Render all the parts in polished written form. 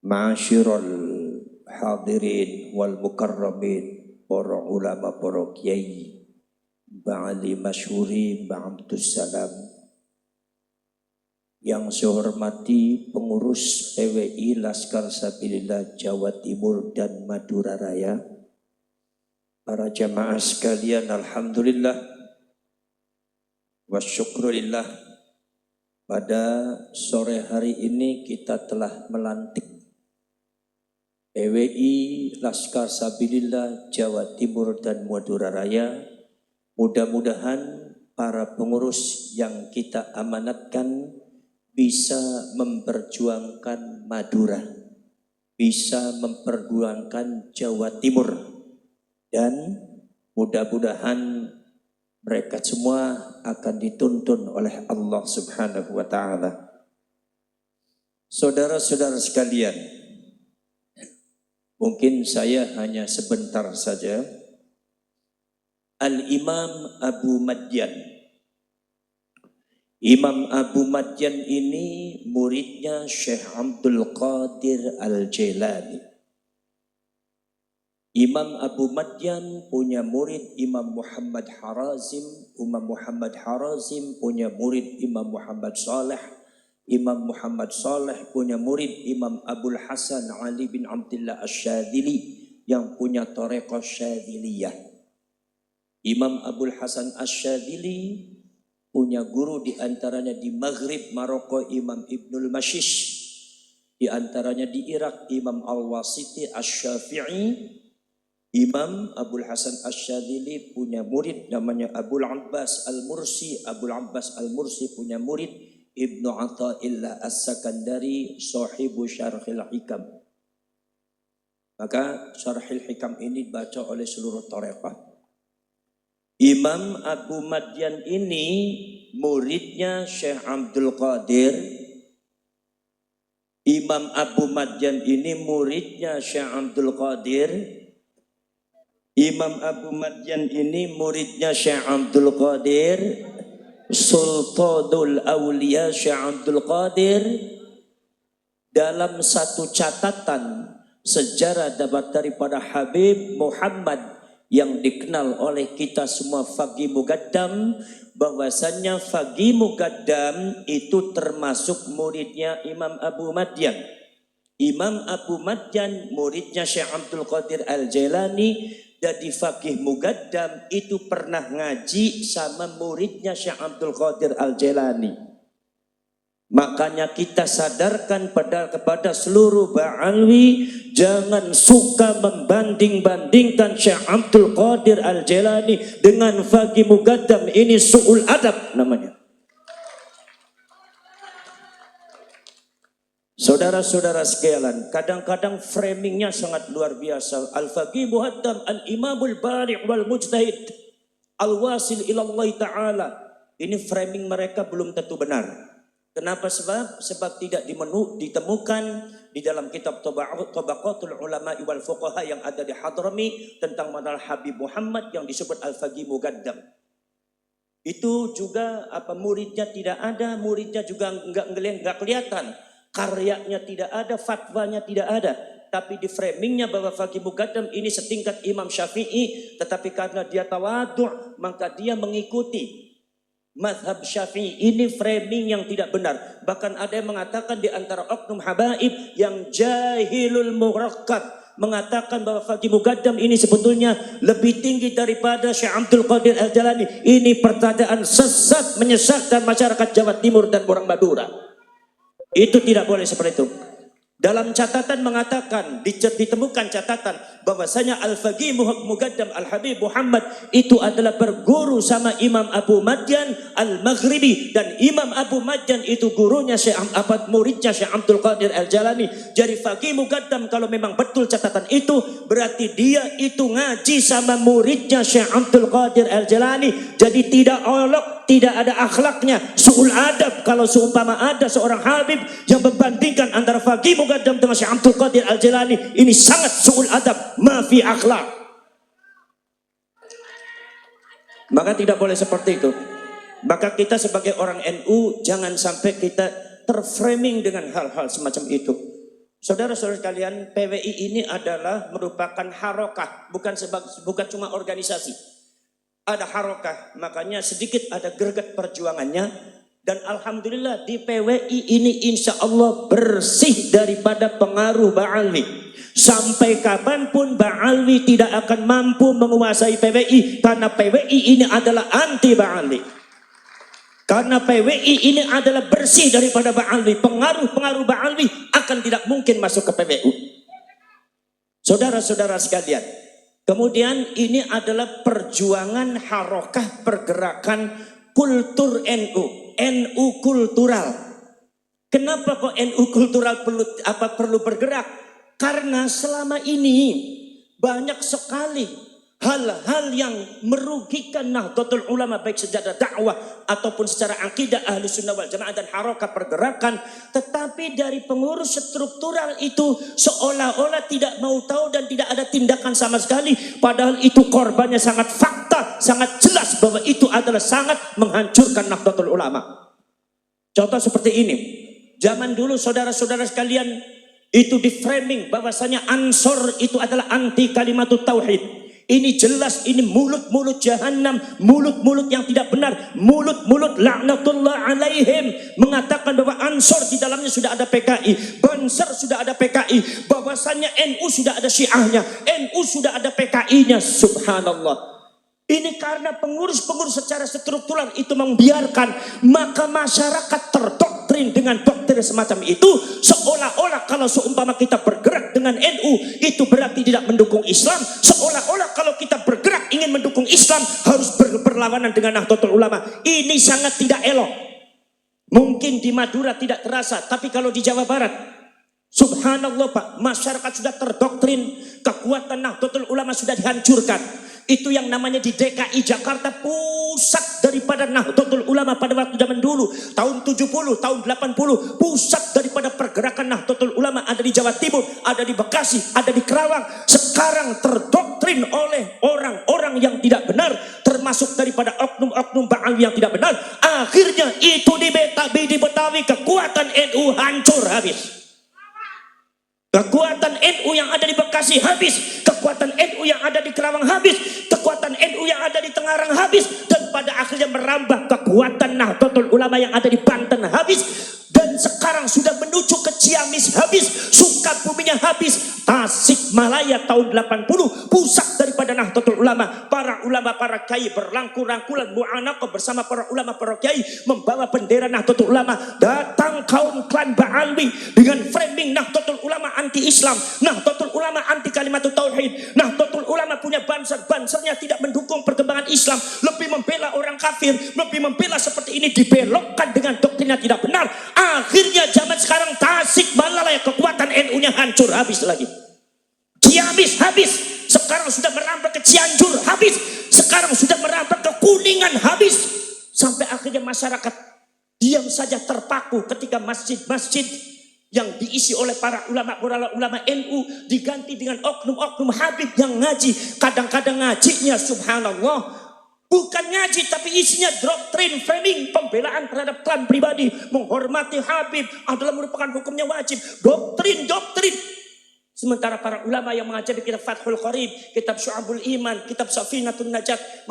Ma'asyiral hadirin wal mukarramin, para ulama, para kiai, ba'ali masyhuri, ba'amtus salam. Yang saya hormati pengurus PWI Laskar Sabilillah Jawa Timur dan Madura Raya, para jamaah sekalian, alhamdulillah wa syukrulillah, pada sore hari ini kita telah melantik PWI Laskar Sabilillah Jawa Timur dan Madura Raya. Mudah-mudahan para pengurus yang kita amanatkan bisa memperjuangkan Madura, bisa memperjuangkan Jawa Timur, dan mudah-mudahan mereka semua akan dituntun oleh Allah Subhanahu wa Ta'ala. Saudara-saudara sekalian, mungkin saya hanya sebentar saja. Al-Imam Abu Madyan. Imam Abu Madyan ini muridnya Syekh Abdul Qadir Al-Jailani. Imam Abu Madyan punya murid Imam Muhammad Harazim. Imam Muhammad Harazim punya murid Imam Muhammad Saleh. Imam Muhammad Saleh punya murid Imam Abul Hasan Ali bin Abdullah Asy-Syadzili yang punya Thariqah Syadziliyah. Imam Abul Hasan Asy-Syadzili punya guru di antaranya di Maghrib Maroko Imam Ibnul Mashish, di antaranya di Irak Imam Al-Wasiti Asy-Syafi'i. Imam Abul Hasan Asy-Syadzili punya murid namanya Abul Abbas Al-Mursi. Abul Abbas Al-Mursi punya murid Ibnu Athaillah As-Sakandari, sahibu Syarhil Hikam. Maka Syarhil Hikam ini dibaca oleh seluruh thariqah. Imam Abu Madyan ini muridnya Syekh Abdul Qadir. Imam Abu Madyan ini muridnya Syekh Abdul Qadir. Imam Abu Madyan ini muridnya Syekh Abdul Qadir. Sultanul Aulia Syekh Abdul Qadir. Dalam satu catatan sejarah dapat daripada Habib Muhammad yang dikenal oleh kita semua Faqih Muqaddam, bahwasannya Faqih Muqaddam itu termasuk muridnya Imam Abu Madyan. Imam Abu Madyan muridnya Syekh Abdul Qadir Al-Jailani. Jadi Faqih Muqaddam itu pernah ngaji sama muridnya Syekh Abdul Qadir Al-Jailani. Makanya kita sadarkan kepada seluruh ba'alwi, jangan suka membanding-bandingkan Syekh Abdul Qadir Al-Jailani dengan Faqih Muqaddam. Ini su'ul adab namanya. Saudara-saudara sekalian, kadang-kadang framingnya sangat luar biasa. Al-Faqih Muqaddam Al-Imamul Bari' wal Mujtahid Al-Wasil ilallah Ta'ala. Ini framing mereka belum tentu benar. Kenapa? Sebab tidak ditemukan di dalam kitab Tabaqatul Ulama wal Fuqaha yang ada di Hadrami tentang Madal Habib Muhammad yang disebut Al-Faqih Muqaddam. Itu juga muridnya tidak ada, muridnya juga enggak kelihatan, karyanya tidak ada, fatwanya tidak ada. Tapi di framingnya bahwa Faqih Muqaddam ini setingkat Imam Syafi'i, tetapi karena dia tawadhu' maka dia mengikuti mazhab Syafi'i. Ini framing yang tidak benar. Bahkan ada yang mengatakan di antara oknum habaib yang jahilul murakkab, mengatakan bahwa Faqih Muqaddam ini sebetulnya lebih tinggi daripada Syekh Abdul Qadir Al-Jailani. Ini pertanyaan sesat, menyesatkan masyarakat Jawa Timur dan orang Madura. Itu tidak boleh seperti itu. Dalam catatan mengatakan, ditemukan catatan bahwasanya Al-Faqih Muqaddam Al-Habib Muhammad itu adalah berguru sama Imam Abu Madyan Al-Maghribi, dan Imam Abu Madyan itu gurunya muridnya Syekh Abdul Qadir Al-Jailani. Jadi Faqih Muqaddam kalau memang betul catatan itu, berarti dia itu ngaji sama muridnya Syekh Abdul Qadir Al-Jailani. Jadi tidak olok, tidak ada akhlaknya, su'ul adab. Kalau seumpama ada seorang habib yang membandingkan antara Faqih Muqaddam dengan Syekh Abdul Qadir Al-Jailani, ini sangat su'ul adab, mafi akhlak. Maka tidak boleh seperti itu. Maka kita sebagai orang NU jangan sampai kita terframing dengan hal-hal semacam itu. Saudara-saudara sekalian, PWI ini adalah merupakan harokah, bukan cuma organisasi. Ada harokah, makanya sedikit ada greget perjuangannya. Dan alhamdulillah di PWI ini insya Allah bersih daripada pengaruh Ba'alwi. Sampai kapanpun Ba'alwi tidak akan mampu menguasai PWI, karena PWI ini adalah anti Ba'alwi. Karena PWI ini adalah bersih daripada Ba'alwi, pengaruh-pengaruh Ba'alwi akan tidak mungkin masuk ke PWI. Saudara-saudara sekalian, kemudian ini adalah perjuangan harokah pergerakan kultur NU kultural. Kenapa kok NU kultural perlu bergerak? Karena selama ini banyak sekali hal-hal yang merugikan Nahdlatul Ulama, baik secara dakwah ataupun secara akidah Ahlus Sunnah wal Jamaah dan harokah pergerakan. Tetapi dari pengurus struktural itu seolah-olah tidak mau tahu dan tidak ada tindakan sama sekali. Padahal itu korbannya sangat fakta, sangat jelas bahwa itu adalah sangat menghancurkan Nahdlatul Ulama. Contoh seperti ini. Zaman dulu saudara-saudara sekalian itu di framing bahwasanya Ansor itu adalah anti kalimatut tauhid. Ini jelas, ini mulut-mulut jahanam, mulut-mulut yang tidak benar, mulut-mulut laknatullah alaihim, mengatakan bahwa Ansor di dalamnya sudah ada PKI, Banser sudah ada PKI, bahwasanya NU sudah ada Syiahnya, NU sudah ada PKI-nya. Subhanallah. Ini karena pengurus-pengurus secara struktural itu membiarkan, maka masyarakat terdoktrin dengan doktrin semacam itu, seolah-olah kalau seumpama kita bergerak dengan NU itu berarti tidak mendukung Islam, seolah-olah kalau kita bergerak ingin mendukung Islam harus berlawanan dengan Nahdlatul Ulama. Ini sangat tidak elok. Mungkin di Madura tidak terasa, tapi kalau di Jawa Barat, subhanallah Pak, masyarakat sudah terdoktrin, kekuatan Nahdlatul Ulama sudah dihancurkan. Itu yang namanya di DKI Jakarta pusat daripada Nahdlatul Ulama pada waktu zaman dulu, tahun 70, tahun 80, pusat daripada pergerakan Nahdlatul Ulama ada di Jawa Timur, ada di Bekasi, ada di Kerawang. Sekarang terdoktrin oleh orang-orang yang tidak benar, termasuk daripada oknum-oknum Ba'alwi yang tidak benar. Akhirnya itu di Betawi kekuatan NU hancur habis. Kekuatan NU yang ada di Bekasi habis, kekuatan NU yang ada di Kerawang habis, kekuatan NU yang ada di Tengarang habis, dan pada akhirnya merambah kekuatan Nahdlatul Ulama yang ada di Banten habis, dan sekarang sudah menuju ke Ciamis habis, Sukabuminya habis, Tasikmalaya tahun 80 pusat daripada Nahdlatul Ulama. Para ulama, para kiai berrangkul-rangkulan mu'anaqah bersama para ulama, para kiai membawa bendera Nahdlatul Ulama. Datang kaum klan Ba'alwi dengan framing Nahdlatul Ulama anti Islam, Nahdlatul Ulama anti kalimatut tauhid, Nahdlatul Ulama punya bansernya tidak mendukung perkembangan Islam, lebih membela orang kafir, lebih membela seperti ini, dibelokkan dengan doktrin yang tidak benar. Akhirnya zaman sekarang Tasikmalaya kekuatan NU-nya hancur habis lagi. Ciamis habis, sekarang sudah merambah ke Cianjur habis, sekarang sudah merambah ke Kuningan habis, sampai akhirnya masyarakat diam saja terpaku ketika masjid-masjid yang diisi oleh para ulama NU diganti dengan oknum-oknum Habib yang ngaji. Kadang-kadang ngajinya subhanallah bukan ngaji, tapi isinya doktrin framing, pembelaan terhadap klan pribadi, menghormati Habib adalah merupakan hukumnya wajib, doktrin. Sementara para ulama yang mengajari kitab Fathul Qarib, kitab Syu'abul Iman, kitab Safinatun Najat,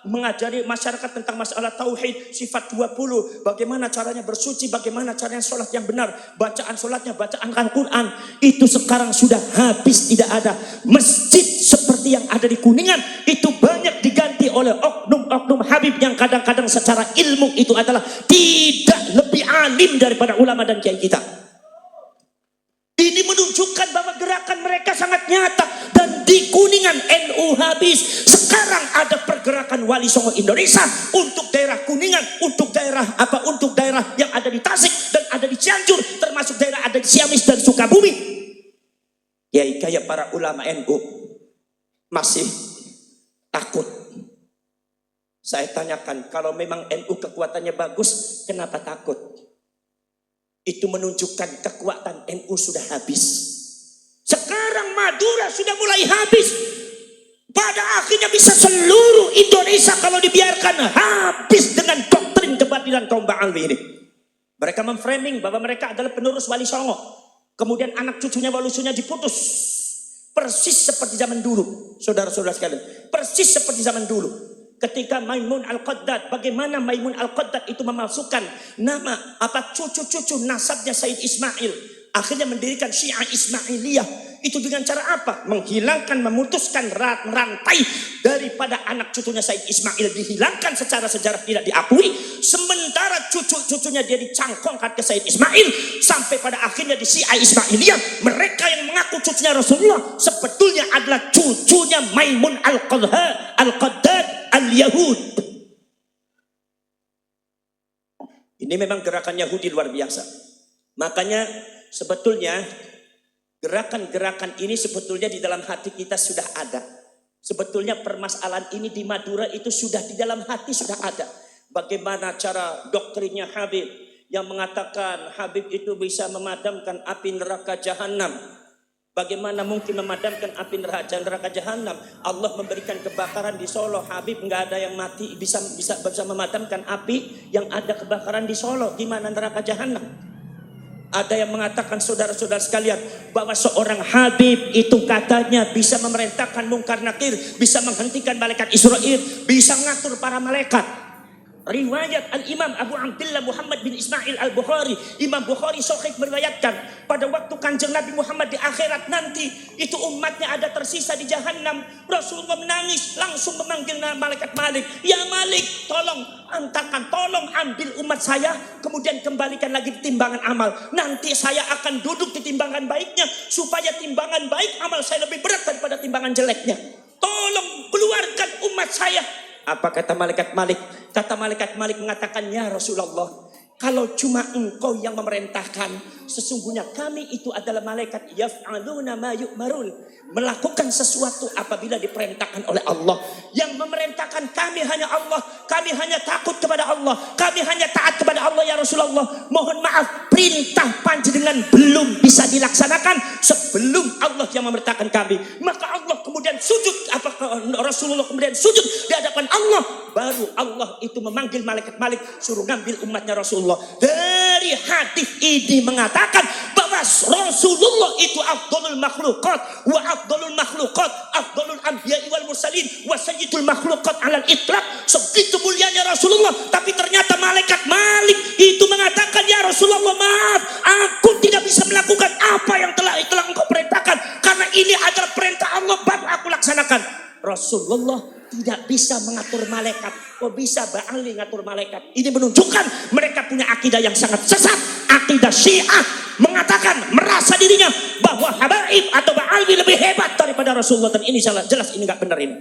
mengajari masyarakat tentang masalah tauhid, sifat 20, bagaimana caranya bersuci, bagaimana caranya sholat yang benar, bacaan sholatnya, bacaan Al-Quran, itu sekarang sudah habis, tidak ada. Masjid seperti yang ada di Kuningan itu banyak diganti oleh oknum-oknum Habib yang kadang-kadang secara ilmu itu adalah tidak lebih alim daripada ulama dan kiai kita. Ini menunjukkan bahwa gerakan mereka sangat nyata. Dan di Kuningan NU habis. Sekarang ada pergerakan Wali Songo Indonesia untuk daerah Kuningan, untuk daerah yang ada di Tasik dan ada di Cianjur, termasuk daerah ada di Ciamis dan Sukabumi. Kiai kayak para ulama NU masih takut. Saya tanyakan, kalau memang NU kekuatannya bagus, kenapa takut? Itu menunjukkan kekuatan NU sudah habis. Sekarang Madura sudah mulai habis. Pada akhirnya bisa seluruh Indonesia kalau dibiarkan habis dengan doktrin kebatilan kaum Ba'alwi ini. Mereka memframing bahwa mereka adalah penerus Wali Songo. Kemudian anak cucunya walusunya diputus. Persis seperti zaman dulu, saudara-saudara sekalian. Persis seperti zaman dulu. Ketika Maimun Al-Qaddad, bagaimana Maimun Al-Qaddad itu memalsukan nama cucu-cucu nasabnya Said Ismail. Akhirnya mendirikan Syiah Ismailiyah. Itu dengan cara apa? Menghilangkan, memutuskan rantai daripada anak cucunya Said Ismail. Dihilangkan secara sejarah, tidak diakui. Sementara cucu-cucunya dia dicangkongkan ke Said Ismail. Sampai pada akhirnya di Syiah Ismailiyah, mereka yang mengaku cucunya Rasulullah sebetulnya adalah cucunya Maimun Al-Qaddad Al-Yahud. Ini memang gerakan Yahudi luar biasa. Makanya sebetulnya gerakan-gerakan ini sebetulnya di dalam hati kita sudah ada. Sebetulnya permasalahan ini di Madura itu sudah di dalam hati sudah ada. Bagaimana cara doktrinnya Habib yang mengatakan Habib itu bisa memadamkan api neraka jahanam. Bagaimana mungkin memadamkan api neraka jahanam? Allah memberikan kebakaran di Solo, Habib nggak ada yang mati bisa memadamkan api yang ada kebakaran di Solo. Gimana neraka jahanam? Ada yang mengatakan saudara-saudara sekalian bahwa seorang Habib itu katanya bisa memerintahkan mungkar nakir, bisa menghentikan malaikat Israil, bisa ngatur para malaikat. Riwayat Al-Imam Abu Abdullah Muhammad bin Ismail Al-Bukhari, Imam Bukhari Sahih meriwayatkan pada waktu Kanjeng Nabi Muhammad di akhirat nanti itu umatnya ada tersisa di jahanam. Rasulullah menangis, langsung memanggil malaikat Malik. Ya Malik, tolong antarkan, tolong ambil umat saya, kemudian kembalikan lagi di timbangan amal. Nanti saya akan duduk di timbangan baiknya supaya timbangan baik amal saya lebih berat daripada timbangan jeleknya. Tolong keluarkan umat saya. Apa kata malaikat Malik? Kata malaikat Malik mengatakan, ya Rasulullah, kalau cuma engkau yang memerintahkan, sesungguhnya kami itu adalah malaikat yaf'aluna ma yu'marun, melakukan sesuatu apabila diperintahkan oleh Allah. Yang memerintahkan kami hanya Allah, kami hanya takut kepada Allah, kami hanya taat kepada Allah. Ya Rasulullah, mohon maaf, perintah panjenengan belum bisa dilaksanakan sebelum Allah yang memerintahkan kami. Maka Allah kemudian sujud, Rasulullah kemudian sujud di hadapan Allah. Baru Allah itu memanggil malaikat Malik, suruh ngambil umatnya Rasulullah. Dari hadis ini mengatakan bahwa Rasulullah itu afdalul makhluqat wa afdalul makhluqat afdalul anbiya'i wal mursalin wa sayyidul makhluqat alal itlaq. Segitu mulianya Rasulullah, tapi ternyata malaikat Malik itu mengatakan, ya Rasulullah, maaf, aku tidak bisa melakukan apa yang telah engkau perintahkan, karena ini adalah perintah Allah, baru aku laksanakan. Rasulullah tidak bisa mengatur malaikat. Kok bisa Ba'ali ngatur malaikat? Ini menunjukkan mereka punya akidah yang sangat sesat. Akidah Syiah mengatakan, merasa dirinya bahwa Habaib atau Ba'ali lebih hebat daripada Rasulullah. Dan ini jelas ini gak benar ini.